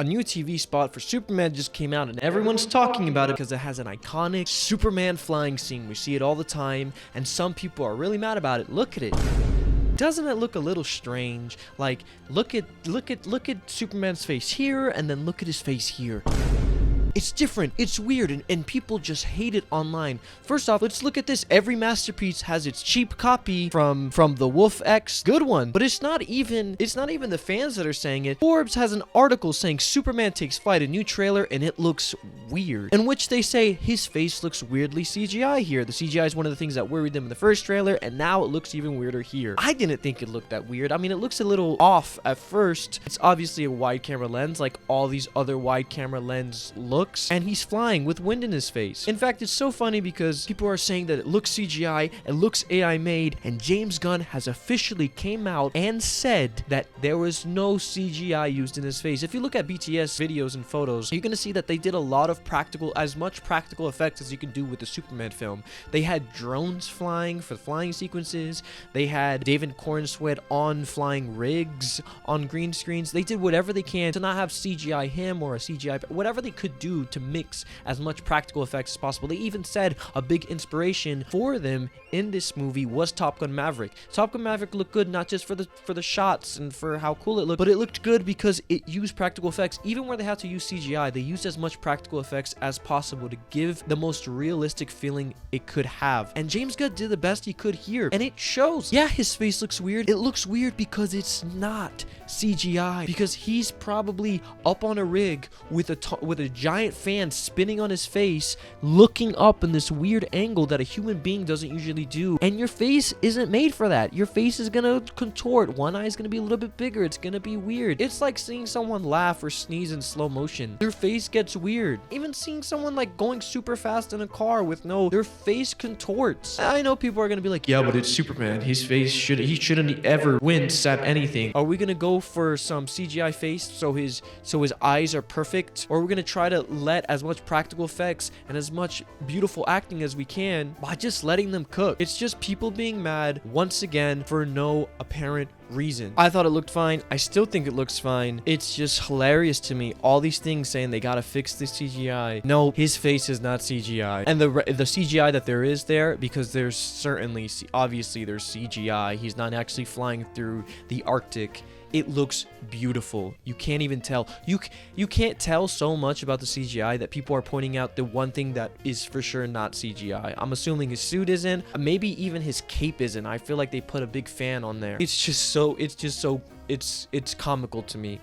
A new TV spot for Superman just came out and everyone's talking about it because it has an iconic Superman flying scene. We see it all the time and some people are really mad about it. Look at it. Doesn't it look a little strange? Like, look at Superman's face here and then look at his face here. It's different, it's weird, and people just hate it online. First off, let's look at this. Every masterpiece has its cheap copy from the Wolf X good one, but it's not even the fans that are saying it. Forbes has an article saying Superman takes flight, a new trailer, and it looks weird, in which they say his face looks weirdly CGI here. The CGI is one of the things that worried them in the first trailer, and now it looks even weirder here. I didn't think it looked that weird. I mean, it looks a little off at first. It's obviously a wide camera lens, like all these other wide camera lens looks, and he's flying with wind in his face. In fact, it's so funny because people are saying that it looks CGI, it looks AI made, and James Gunn has officially came out and said that there was no CGI used in his face. If you look at BTS videos and photos, you're gonna see that they did a lot of as much practical effects as you can do with the Superman film. They had drones flying for the flying sequences. They had David Cornsweet on flying rigs on green screens. They did whatever they can to not have CGI him or a CGI, whatever they could do to mix as much practical effects as possible. They even said a big inspiration for them in this movie was Top Gun Maverick. Top Gun Maverick looked good not just for the shots and for how cool it looked, but it looked good because it used practical effects. Even where they had to use CGI, they used as much practical effects as possible to give the most realistic feeling it could have. And James Gunn did the best he could here, and it shows. Yeah, his face looks weird. It looks weird because it's not CGI, because he's probably up on a rig with a giant fan spinning on his face, looking up in this weird angle that a human being doesn't usually do. And your face isn't made for that. Your face is gonna contort. One eye is gonna be a little bit bigger. It's gonna be weird. It's like seeing someone laugh or sneeze in slow motion. Their face gets weird. Even seeing someone like going super fast in a car with their face contorts. I know people are gonna be like, yeah, but it's Superman. His face shouldn't ever wince at anything. Are we gonna go for some CGI face so his eyes are perfect? Or are we gonna try to let as much practical effects and as much beautiful acting as we can by just letting them cook? It's just people being mad once again for no apparent reason. I thought it looked fine. I still think it looks fine. It's just hilarious to me. All these things saying they gotta fix the CGI. No, his face is not CGI. And the CGI that there is there, because there's certainly, obviously there's CGI. He's not actually flying through the Arctic. It looks beautiful. You can't even tell. You can't tell so much about the CGI that people are pointing out the one thing that is for sure not CGI. I'm assuming his suit isn't. Maybe even his cape isn't. I feel like they put a big fan on there. It's comical to me.